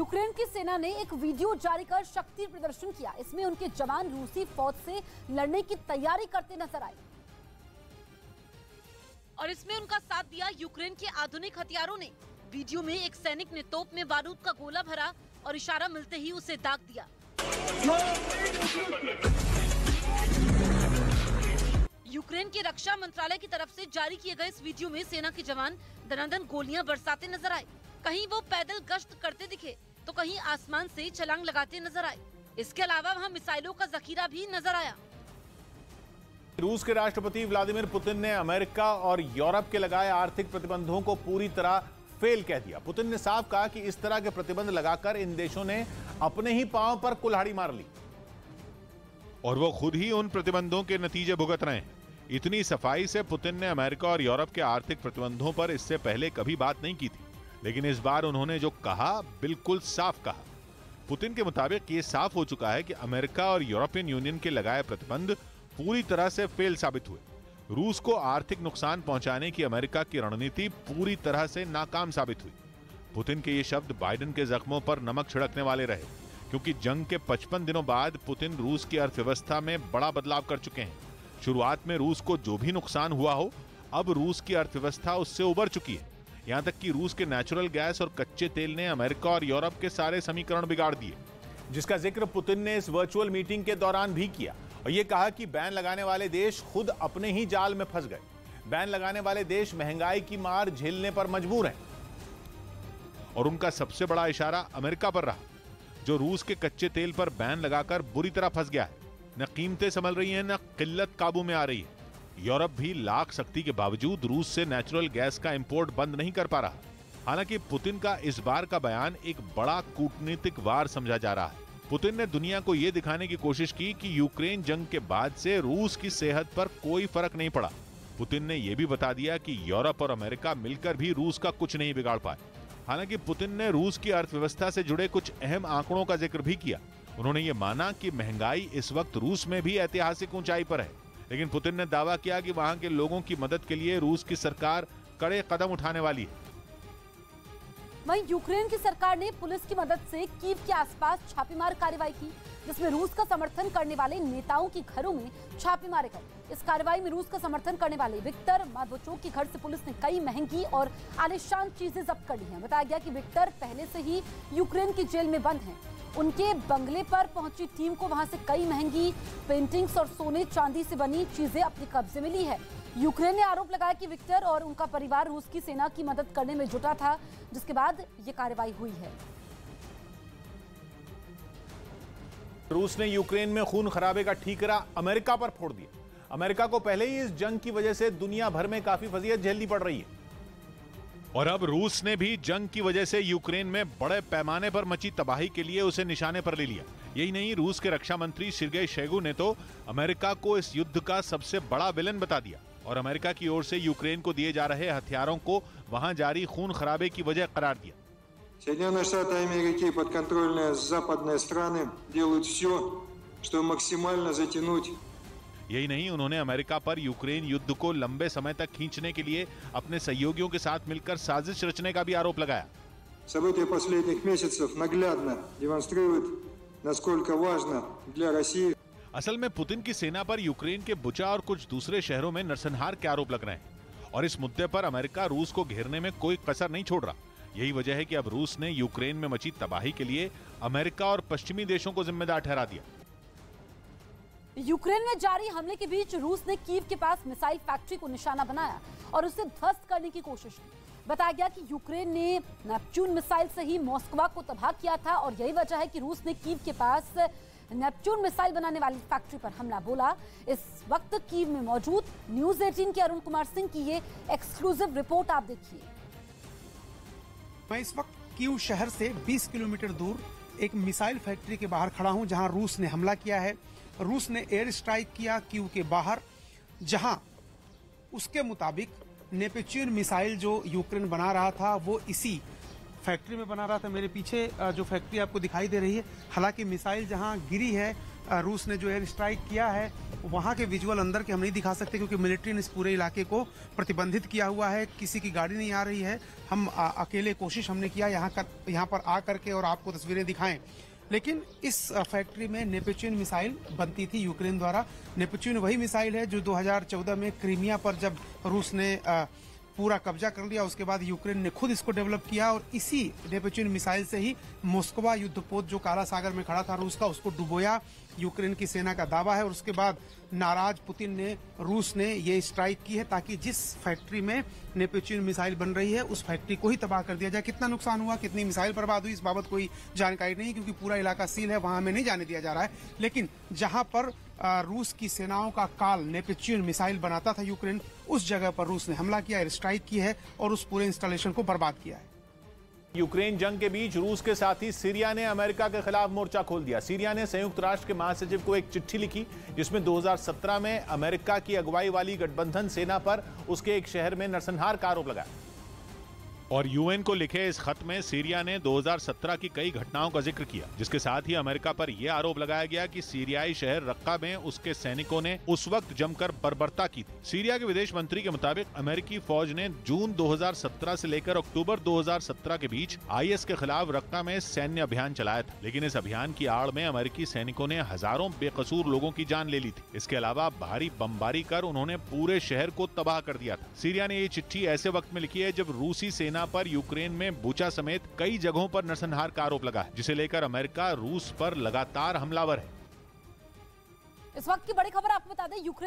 Ukraine की सेना ने एक वीडियो जारी कर शक्ति प्रदर्शन किया। इसमें उनके जवान रूसी फौज से लड़ने की तैयारी करते नजर आए और इसमें उनका साथ दिया यूक्रेन के आधुनिक हथियारों ने। वीडियो में एक सैनिक ने तोप में बारूद का गोला भरा और इशारा मिलते ही उसे दाग दिया। यूक्रेन के रक्षा मंत्रालय की तरफ से जारी किए गए इस वीडियो में सेना के जवान दनादन गोलियां बरसाते नजर आए। कहीं वो पैदल गश्त करते दिखे तो कहीं आसमान से छलांग लगाते नजर आए। इसके अलावा वहां मिसाइलों का जखीरा भी नजर आया। रूस के राष्ट्रपति व्लादिमीर पुतिन ने अमेरिका और यूरोप के लगाए आर्थिक प्रतिबंधों को पूरी तरह फेल कह दिया। पुतिन ने साफ कहा कि इस तरह के प्रतिबंध लगाकर इन देशों ने अपने ही पांव पर कुल्हाड़ी मार ली और वो खुद ही उन प्रतिबंधों के नतीजे भुगत रहे हैं। इतनी सफाई से पुतिन ने अमेरिका और यूरोप के आर्थिक प्रतिबंधों पर इससे पहले कभी बात नहीं की थी, लेकिन इस बार उन्होंने जो कहा बिल्कुल साफ कहा। पुतिन के मुताबिक ये साफ हो चुका है कि अमेरिका और यूरोपियन यूनियन के लगाए प्रतिबंध पूरी तरह से फेल साबित हुए। रूस को आर्थिक नुकसान पहुंचाने की अमेरिका की रणनीति पूरी तरह से नाकाम साबित हुई। पुतिन के ये शब्द बाइडेन के जख्मों पर नमक छिड़कने वाले रहे, क्योंकि जंग के 55 दिनों बाद पुतिन रूस की अर्थव्यवस्था में बड़ा बदलाव कर चुके हैं। शुरुआत में रूस को जो भी नुकसान हुआ हो, अब रूस की अर्थव्यवस्था उससे उबर चुकी है। यहां तक कि रूस के नेचुरल गैस और कच्चे तेल ने अमेरिका और यूरोप के सारे समीकरण बिगाड़ दिए, जिसका जिक्र पुतिन ने इस वर्चुअल मीटिंग के दौरान भी किया और यह कहा कि बैन लगाने वाले देश खुद अपने ही जाल में फंस गए। बैन लगाने वाले देश महंगाई की मार झेलने पर मजबूर हैं और उनका सबसे बड़ा इशारा अमेरिका पर रहा, जो रूस के कच्चे तेल पर बैन लगाकर बुरी तरह फंस गया है। न कीमतें संभल रही हैं, न किल्लत काबू में आ रही है। यूरोप भी लाख शक्ति के बावजूद रूस से नेचुरल गैस का इंपोर्ट बंद नहीं कर पा रहा। हालांकि पुतिन का इस बार का बयान एक बड़ा कूटनीतिक वार समझा जा रहा है। पुतिन ने दुनिया को यह दिखाने की कोशिश की कि यूक्रेन जंग के बाद से रूस की सेहत पर कोई फर्क नहीं पड़ा। पुतिन ने यह भी बता दिया कि यूरोप और अमेरिका मिलकर भी रूस का कुछ नहीं बिगाड़ पाए। हालांकि पुतिन ने रूस की अर्थव्यवस्था से जुड़े कुछ अहम आंकड़ों का जिक्र भी किया। उन्होंने ये माना कि महंगाई इस वक्त रूस में भी ऐतिहासिक ऊंचाई पर है, लेकिन पुतिन ने दावा किया कि वहां के लोगों की मदद के लिए रूस की सरकार कड़े कदम उठाने वाली है। वहीं यूक्रेन की सरकार ने पुलिस की मदद से कीव के आसपास छापेमार कार्रवाई की, जिसमें रूस का समर्थन करने वाले नेताओं के घरों में छापे मारे गए। इस कार्रवाई में रूस का समर्थन करने वाले विक्टर मादवचोक के घर से पुलिस ने कई महंगी और आलीशान चीजें जब्त कर ली हैं। बताया गया कि विक्टर पहले से ही यूक्रेन की जेल में बंद हैं। उनके बंगले पर पहुंची टीम को वहां से कई महंगी पेंटिंग्स और सोने चांदी से बनी चीजें अपने कब्जे में ली है। यूक्रेन ने आरोप लगाया कि विक्टर और उनका परिवार रूस की सेना की मदद करने में जुटा था, जिसके बाद ये कार्रवाई हुई है। रूस ने यूक्रेन में खून खराबे का ठीकरा अमेरिका पर फोड़ दिया। अमेरिका को पहले ही इस जंग की वजह से दुनिया भर में काफी फजीयत झेलनी पड़ रही है और अब रूस ने भी जंग की वजह से यूक्रेन में बड़े पैमाने पर मची तबाही के लिए उसे निशाने पर ले लिया। यही नहीं, रूस के रक्षा मंत्री सर्गेई शोइगु ने तो अमेरिका को इस युद्ध का सबसे बड़ा विलन बता दिया और अमेरिका की ओर से यूक्रेन को दिए जा रहे हथियारों को वहां जारी खून खराबे की वजह करार दिया। Соединенные Штаты Америки и подконтрольные западные страны делают все, чтобы максимально затянуть. यही नहीं, उन्होंने अमेरिका पर यूक्रेन युद्ध को लंबे समय तक खींचने के लिए अपने सहयोगियों के साथ मिलकर साजिश रचने का भी आरोप लगाया। События последних месяцев наглядно демонстрируют, насколько важно для России. असल में पुतिन की सेना पर यूक्रेन के बुचा और कुछ दूसरे शहरों में नरसंहार के आरोप लग रहे हैं और इस मुद्दे पर अमेरिका रूस को घेरने में कोई कसर नहीं छोड़ रहा। यही वजह है कि अब रूस ने यूक्रेन में मची तबाही के लिए अमेरिका और पश्चिमी देशों को जिम्मेदार ठहरा दिया। यूक्रेन में जारी हमले के बीच रूस ने कीव के पास मिसाइल फैक्ट्री को निशाना बनाया और उसे ध्वस्त करने की कोशिश की। बताया गया कि यूक्रेन ने नेपच्यून मिसाइल से ही मॉस्को को तबाह किया था और यही वजह है कि रूस ने कीव के पास नेपच्यून मिसाइल बनाने वाली फैक्ट्री पर हमला बोला। इस वक्त कीव में मौजूद न्यूज 18 के अरुण कुमार सिंह की ये एक्सक्लूसिव रिपोर्ट आप देखिए। मैं इस वक्त कीव शहर से 20 किलोमीटर दूर एक मिसाइल फैक्ट्री के बाहर खड़ा हूं, जहां रूस ने हमला किया है। रूस ने एयर स्ट्राइक किया कीव के बाहर, जहां उसके मुताबिक नेपच्यून मिसाइल जो यूक्रेन बना रहा था वो इसी फैक्ट्री में बना रहा था। मेरे पीछे जो फैक्ट्री आपको दिखाई दे रही है, हालांकि मिसाइल जहां गिरी है, रूस ने जो एयर स्ट्राइक किया है, वहां के विजुअल अंदर के हम नहीं दिखा सकते क्योंकि मिलिट्री ने इस पूरे इलाके को प्रतिबंधित किया हुआ है। किसी की गाड़ी नहीं आ रही है। हम अकेले कोशिश हमने किया यहाँ पर आ करके और आपको तस्वीरें दिखाएं, लेकिन इस फैक्ट्री में नेपच्यून मिसाइल बनती थी यूक्रेन द्वारा। नेपच्यून वही मिसाइल है जो 2014 में क्रीमिया पर जब रूस ने पूरा कब्जा कर लिया, उसके बाद यूक्रेन ने खुद इसको डेवलप किया और इसी नेपच्यून मिसाइल से ही मोस्कवा युद्धपोत जो काला सागर में खड़ा था रूस का, उसको डुबोया, यूक्रेन की सेना का दावा है। और उसके बाद नाराज पुतिन ने, रूस ने ये स्ट्राइक की है ताकि जिस फैक्ट्री में नेपच्यून मिसाइल बन रही है उस फैक्ट्री को ही तबाह कर दिया जाए। कितना नुकसान हुआ, कितनी मिसाइल बर्बाद हुई, इस बाबत कोई जानकारी नहीं क्योंकि पूरा इलाका सील है, वहां हमें नहीं जाने दिया जा रहा है। लेकिन जहां पर रूस की सेनाओं का काल नेपच्यून मिसाइल बनाता था यूक्रेन, उस जगह पर रूस ने हमला किया, एयर स्ट्राइक की है और उस पूरे इंस्टॉलेशन को बर्बाद किया है। यूक्रेन जंग के बीच रूस के साथ ही सीरिया ने अमेरिका के खिलाफ मोर्चा खोल दिया। सीरिया ने संयुक्त राष्ट्र के महासचिव को एक चिट्ठी लिखी जिसमें 2017 में अमेरिका की अगुवाई वाली गठबंधन सेना पर उसके एक शहर में नरसंहार का आरोप लगाया। और यूएन को लिखे इस खत में सीरिया ने 2017 की कई घटनाओं का जिक्र किया, जिसके साथ ही अमेरिका पर यह आरोप लगाया गया कि सीरियाई शहर रक्का में उसके सैनिकों ने उस वक्त जमकर बर्बरता की थी। सीरिया के विदेश मंत्री के मुताबिक अमेरिकी फौज ने जून 2017 से लेकर अक्टूबर 2017 के बीच आईएस के खिलाफ रक्का में सैन्य अभियान चलाया था, लेकिन इस अभियान की आड़ में अमेरिकी सैनिकों ने हजारों बेकसूर लोगों की जान ले ली थी। इसके अलावा भारी बमबारी कर उन्होंने पूरे शहर को तबाह कर दिया था। सीरिया ने ये चिट्ठी ऐसे वक्त में लिखी है जब रूसी सेना पर यूक्रेन में बूचा समेत कई जगहों पर नरसंहार का आरोप लगा है, जिसे लेकर अमेरिका रूस पर लगातार हमलावर है। इस वक्त की बड़ी खबर आपको बता दें, यूक्रेन